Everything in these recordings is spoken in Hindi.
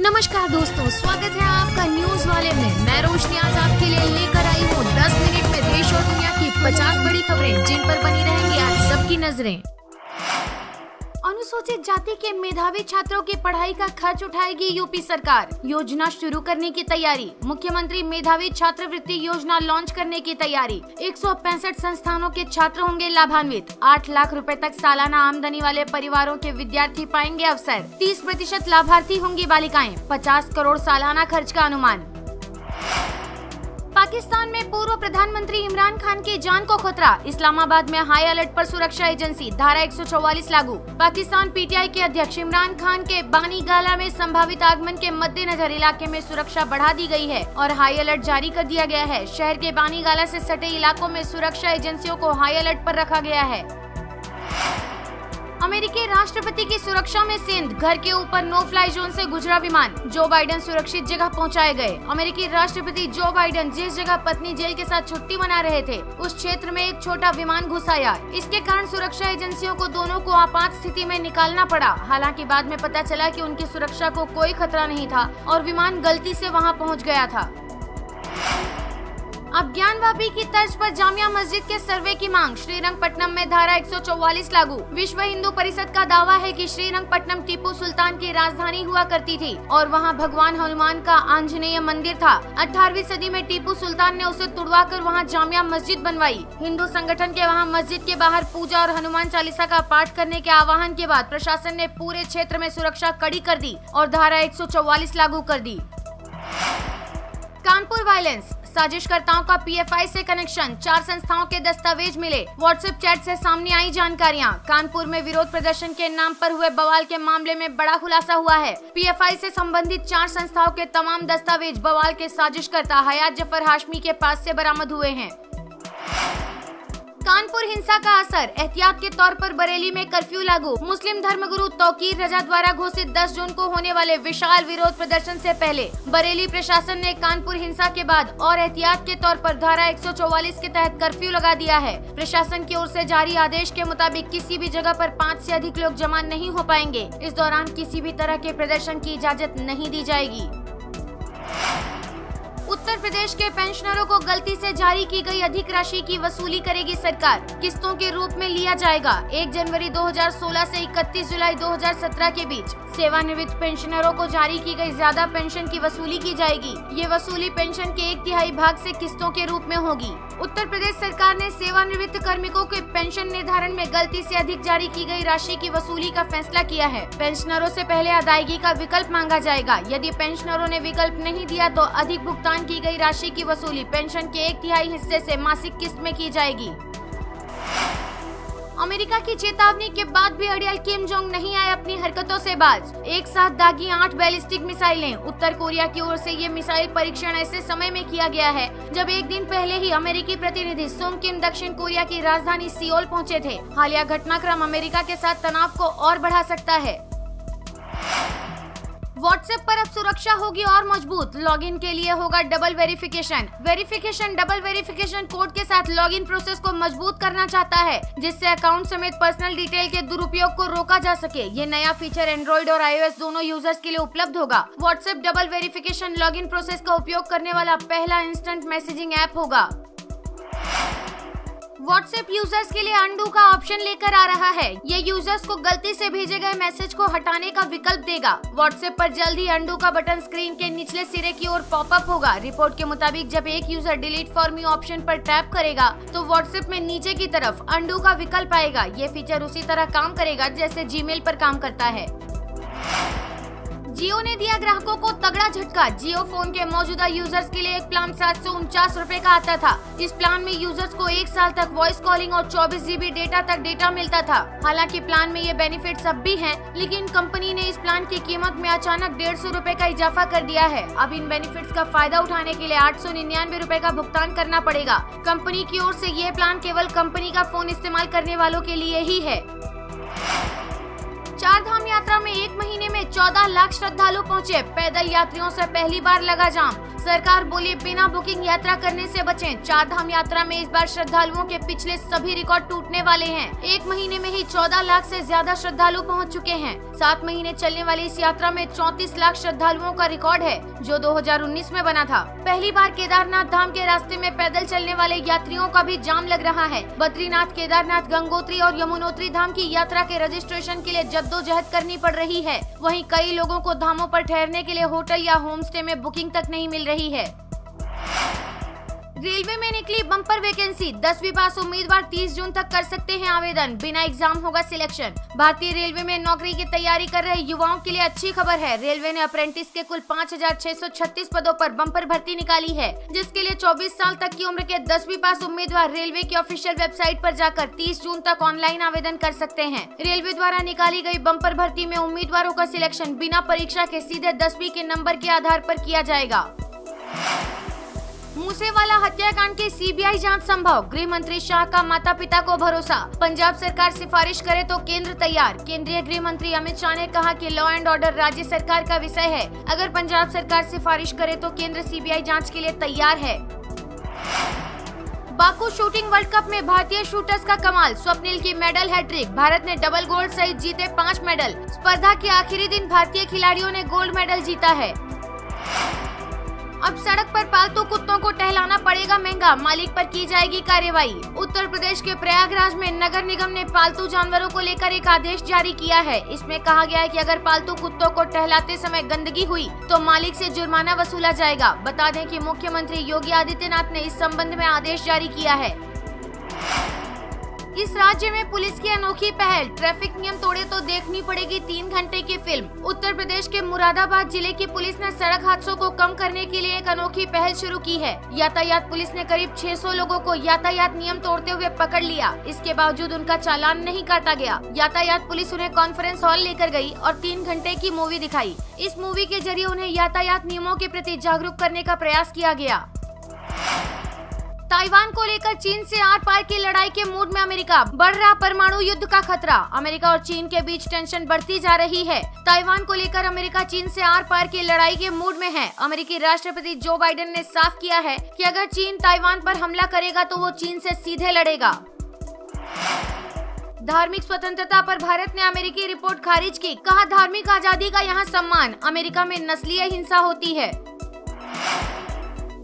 नमस्कार दोस्तों, स्वागत है आपका न्यूज वाले में। मैं रोशनी आज आपके लिए लेकर आई हूँ 10 मिनट में देश और दुनिया की 50 बड़ी खबरें जिन पर बनी रहेंगी आज सबकी नजरें। अनुसूचित जाति के मेधावी छात्रों की पढ़ाई का खर्च उठाएगी यूपी सरकार, योजना शुरू करने की तैयारी। मुख्यमंत्री मेधावी छात्रवृत्ति योजना लॉन्च करने की तैयारी। 165 संस्थानों के छात्र होंगे लाभान्वित। 8 लाख रुपए तक सालाना आमदनी वाले परिवारों के विद्यार्थी पाएंगे अवसर। 30% लाभार्थी होंगी बालिकाएं। 50 करोड़ सालाना खर्च का अनुमान। पाकिस्तान में पूर्व प्रधानमंत्री इमरान खान की जान को खतरा। इस्लामाबाद में हाई अलर्ट पर सुरक्षा एजेंसी, धारा 144 लागू। पाकिस्तान पीटीआई के अध्यक्ष इमरान खान के बानी गाला में संभावित आगमन के मद्देनजर इलाके में सुरक्षा बढ़ा दी गई है और हाई अलर्ट जारी कर दिया गया है। शहर के बानी गाला से सटे इलाकों में सुरक्षा एजेंसियों को हाई अलर्ट पर रखा गया है। अमेरिकी राष्ट्रपति की सुरक्षा में सेंध, घर के ऊपर नो फ्लाई जोन से गुजरा विमान। जो बाइडेन सुरक्षित जगह पहुंचाए गए। अमेरिकी राष्ट्रपति जो बाइडेन जिस जगह पत्नी जेल के साथ छुट्टी मना रहे थे उस क्षेत्र में एक छोटा विमान घुस आया। इसके कारण सुरक्षा एजेंसियों को दोनों को आपात स्थिति में निकालना पड़ा। हालांकि बाद में पता चला कि उनकी सुरक्षा को कोई खतरा नहीं था और विमान गलती से वहां पहुंच गया था। अब ज्ञानवापी की तर्ज पर जामिया मस्जिद के सर्वे की मांग। श्रीरंगपट्टनम में धारा 144 लागू। विश्व हिंदू परिषद का दावा है कि श्रीरंगपट्टनम टीपू सुल्तान की राजधानी हुआ करती थी और वहां भगवान हनुमान का आंजनेय मंदिर था। 18वीं सदी में टीपू सुल्तान ने उसे तुड़वाकर वहां जामिया मस्जिद बनवाई। हिंदू संगठन के वहां मस्जिद के बाहर पूजा और हनुमान चालीसा का पाठ करने के आह्वान के बाद प्रशासन ने पूरे क्षेत्र में सुरक्षा कड़ी कर दी और धारा 144 लागू कर दी। कानपुर वायलेंस, साजिशकर्ताओं का पीएफआई से कनेक्शन। 4 संस्थाओं के दस्तावेज मिले। व्हाट्सएप चैट से सामने आई जानकारियां। कानपुर में विरोध प्रदर्शन के नाम पर हुए बवाल के मामले में बड़ा खुलासा हुआ है। पीएफआई से संबंधित 4 संस्थाओं के तमाम दस्तावेज बवाल के साजिशकर्ता हयात जफर हाशमी के पास से बरामद हुए हैं। कानपुर हिंसा का असर, एहतियात के तौर पर बरेली में कर्फ्यू लागू। मुस्लिम धर्मगुरु तौकीर रजा द्वारा घोषित 10 जून को होने वाले विशाल विरोध प्रदर्शन से पहले बरेली प्रशासन ने कानपुर हिंसा के बाद और एहतियात के तौर पर धारा 144 के तहत कर्फ्यू लगा दिया है। प्रशासन की ओर से जारी आदेश के मुताबिक किसी भी जगह पर 5 से अधिक लोग जमा नहीं हो पाएंगे। इस दौरान किसी भी तरह के प्रदर्शन की इजाजत नहीं दी जाएगी। उत्तर प्रदेश के पेंशनरों को गलती से जारी की गई अधिक राशि की वसूली करेगी सरकार। किस्तों के रूप में लिया जाएगा। 1 जनवरी 2016 से 31 जुलाई 2017 के बीच सेवानिवृत्त पेंशनरों को जारी की गई ज्यादा पेंशन की वसूली की जाएगी। ये वसूली पेंशन के 1/3 भाग से किस्तों के रूप में होगी। उत्तर प्रदेश सरकार ने सेवानिवृत्त कार्मिकों के पेंशन निर्धारण में गलती से अधिक जारी की गई राशि की वसूली का फैसला किया है। पेंशनरों से पहले अदायगी का विकल्प मांगा जाएगा। यदि पेंशनरों ने विकल्प नहीं दिया तो अधिक भुगतान की गई राशि की वसूली पेंशन के 1/3 हिस्से से मासिक किस्त में की जाएगी। अमेरिका की चेतावनी के बाद भी अड़ियल किम जोंग नहीं आए अपनी हरकतों से बाज। एक साथ दागी 8 बैलिस्टिक मिसाइलें। उत्तर कोरिया की ओर से ये मिसाइल परीक्षण ऐसे समय में किया गया है जब एक दिन पहले ही अमेरिकी प्रतिनिधि सोंग किम दक्षिण कोरिया की राजधानी सियोल पहुंचे थे। हालिया घटनाक्रम अमेरिका के साथ तनाव को और बढ़ा सकता है। व्हाट्सएप पर अब सुरक्षा होगी और मजबूत। लॉगिन के लिए होगा double verification double verification code के साथ लॉगिन प्रोसेस को मजबूत करना चाहता है जिससे अकाउंट समेत पर्सनल डिटेल के दुरुपयोग को रोका जा सके। ये नया फीचर एंड्रॉइड और iOS दोनों यूजर्स के लिए उपलब्ध होगा। WhatsApp double verification login process का उपयोग करने वाला पहला इंस्टेंट मैसेजिंग ऐप होगा। व्हाट्सएप यूजर्स के लिए अंडू का ऑप्शन लेकर आ रहा है। ये यूजर्स को गलती से भेजे गए मैसेज को हटाने का विकल्प देगा। व्हाट्सएप पर जल्द ही अंडू का बटन स्क्रीन के निचले सिरे की ओर पॉपअप होगा। रिपोर्ट के मुताबिक जब एक user delete for me option पर टैप करेगा तो व्हाट्सएप में नीचे की तरफ अंडू का विकल्प आएगा। ये फीचर उसी तरह काम करेगा जैसे जीमेल पर काम करता है। जियो ने दिया ग्राहकों को तगड़ा झटका। जियो फोन के मौजूदा यूजर्स के लिए एक प्लान 749 रुपए का आता था। इस प्लान में यूजर्स को 1 साल तक वॉइस कॉलिंग और 24 GB डेटा तक डेटा मिलता था। हालांकि प्लान में ये बेनिफिट्स अब भी हैं, लेकिन कंपनी ने इस प्लान की कीमत में अचानक 150 रुपए का इजाफा कर दिया है। अब इन बेनिफिट्स का फायदा उठाने के लिए 899 रुपए का भुगतान करना पड़ेगा। कंपनी की ओर से ये प्लान केवल कंपनी का फोन इस्तेमाल करने वालों के लिए ही है। चार धाम यात्रा में एक महीने में 14 लाख श्रद्धालु पहुँचे, पैदल यात्रियों से पहली बार लगा जाम। सरकार बोली बिना बुकिंग यात्रा करने से बचें। चार धाम यात्रा में इस बार श्रद्धालुओं के पिछले सभी रिकॉर्ड टूटने वाले हैं। एक महीने में ही 14 लाख से ज्यादा श्रद्धालु पहुंच चुके हैं। 7 महीने चलने वाली इस यात्रा में 34 लाख श्रद्धालुओं का रिकॉर्ड है, जो 2019 में बना था। पहली बार केदारनाथ धाम के रास्ते में पैदल चलने वाले यात्रियों का भी जाम लग रहा है। बद्रीनाथ, केदारनाथ, गंगोत्री और यमुनोत्री धाम की यात्रा के रजिस्ट्रेशन के लिए जद्दोजहद करनी पड़ रही है। वहीं कई लोगों को धामों पर ठहरने के लिए होटल या होम स्टे में बुकिंग तक नहीं मिल रही है। रेलवे में निकली बम्पर वैकेंसी, 10वीं पास उम्मीदवार 30 जून तक कर सकते हैं आवेदन, बिना एग्जाम होगा सिलेक्शन। भारतीय रेलवे में नौकरी की तैयारी कर रहे युवाओं के लिए अच्छी खबर है। रेलवे ने अप्रेंटिस के कुल 5,636 पदों पर बम्पर भर्ती निकाली है, जिसके लिए 24 साल तक की उम्र के 10वीं पास उम्मीदवार रेलवे की ऑफिशियल वेबसाइट पर जाकर 30 जून तक ऑनलाइन आवेदन कर सकते हैं। रेलवे द्वारा निकाली गई बम्पर भर्ती में उम्मीदवारों का सिलेक्शन बिना परीक्षा के सीधे 10वीं के नंबर के आधार पर किया जाएगा। मूसेवाला हत्याकांड की सीबीआई जांच संभव, गृह मंत्री शाह का माता पिता को भरोसा। पंजाब सरकार सिफारिश करे तो केंद्र तैयार। केंद्रीय गृह मंत्री अमित शाह ने कहा कि लॉ एंड ऑर्डर राज्य सरकार का विषय है। अगर पंजाब सरकार सिफारिश करे तो केंद्र सीबीआई जांच के लिए तैयार है। बाकू शूटिंग वर्ल्ड कप में भारतीय शूटर्स का कमाल, स्वप्निल की मेडल हैट्रिक। भारत ने डबल गोल्ड सहित जीते 5 मेडल। स्पर्धा के आखिरी दिन भारतीय खिलाड़ियों ने गोल्ड मेडल जीता है। अब सड़क पर पालतू कुत्तों को टहलाना पड़ेगा महंगा, मालिक पर की जाएगी कार्रवाई। उत्तर प्रदेश के प्रयागराज में नगर निगम ने पालतू जानवरों को लेकर एक आदेश जारी किया है। इसमें कहा गया है कि अगर पालतू कुत्तों को टहलाते समय गंदगी हुई तो मालिक से जुर्माना वसूला जाएगा। बता दें कि मुख्यमंत्री योगी आदित्यनाथ ने इस संबंध में आदेश जारी किया है। इस राज्य में पुलिस की अनोखी पहल, ट्रैफिक नियम तोड़े तो देखनी पड़ेगी 3 घंटे की फिल्म। उत्तर प्रदेश के मुरादाबाद जिले की पुलिस ने सड़क हादसों को कम करने के लिए एक अनोखी पहल शुरू की है। यातायात पुलिस ने करीब 600 लोगों को यातायात नियम तोड़ते हुए पकड़ लिया। इसके बावजूद उनका चालान नहीं काटा गया। यातायात पुलिस उन्हें कॉन्फ्रेंस हॉल लेकर गई और 3 घंटे की मूवी दिखाई। इस मूवी के जरिए उन्हें यातायात नियमों के प्रति जागरूक करने का प्रयास किया गया। ताइवान को लेकर चीन से आर पार की लड़ाई के मूड में अमेरिका, बढ़ रहा परमाणु युद्ध का खतरा। अमेरिका और चीन के बीच टेंशन बढ़ती जा रही है। ताइवान को लेकर अमेरिका चीन से आर पार की लड़ाई के मूड में है। अमेरिकी राष्ट्रपति जो बाइडेन ने साफ किया है कि अगर चीन ताइवान पर हमला करेगा तो वो चीन से सीधे लड़ेगा। धार्मिक स्वतंत्रता पर भारत ने अमेरिकी रिपोर्ट खारिज की, कहा धार्मिक आजादी का यहाँ सम्मान, अमेरिका में नस्लीय हिंसा होती है।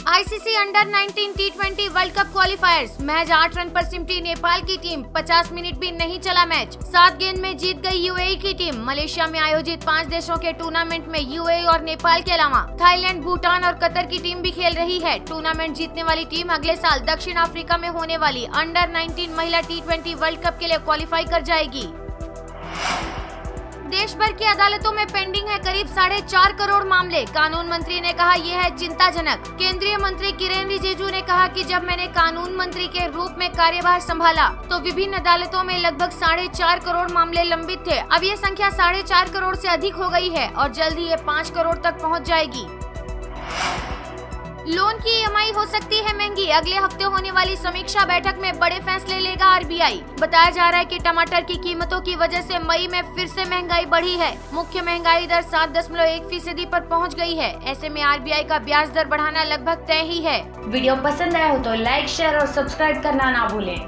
ICC under 19 T20 world cup क्वालिफायर्स, महज 8 रन पर सिमटी नेपाल की टीम, 50 मिनट भी नहीं चला मैच, 7 गेंद में जीत गई यूएई की टीम। मलेशिया में आयोजित 5 देशों के टूर्नामेंट में यूएई और नेपाल के अलावा थाईलैंड, भूटान और कतर की टीम भी खेल रही है। टूर्नामेंट जीतने वाली टीम अगले साल दक्षिण अफ्रीका में होने वाली अंडर 19 महिला T20 वर्ल्ड कप के लिए क्वालिफाई कर जाएगी। देश भर की अदालतों में पेंडिंग है करीब 4.5 करोड़ मामले, कानून मंत्री ने कहा यह है चिंताजनक। केंद्रीय मंत्री किरेन रिजिजू ने कहा कि जब मैंने कानून मंत्री के रूप में कार्यभार संभाला तो विभिन्न अदालतों में लगभग 4.5 करोड़ मामले लंबित थे। अब ये संख्या 4.5 करोड़ से अधिक हो गई है और जल्द ही ये 5 करोड़ तक पहुँच जाएगी। लोन की ईएमआई हो सकती है महंगी, अगले हफ्ते होने वाली समीक्षा बैठक में बड़े फैसले लेगा आरबीआई। बताया जा रहा है कि टमाटर की कीमतों की वजह से मई में फिर से महंगाई बढ़ी है। मुख्य महंगाई दर 7.1% पर पहुंच गई है। ऐसे में आरबीआई का ब्याज दर बढ़ाना लगभग तय ही है। वीडियो पसंद आया हो तो लाइक, शेयर और सब्सक्राइब करना ना भूलें।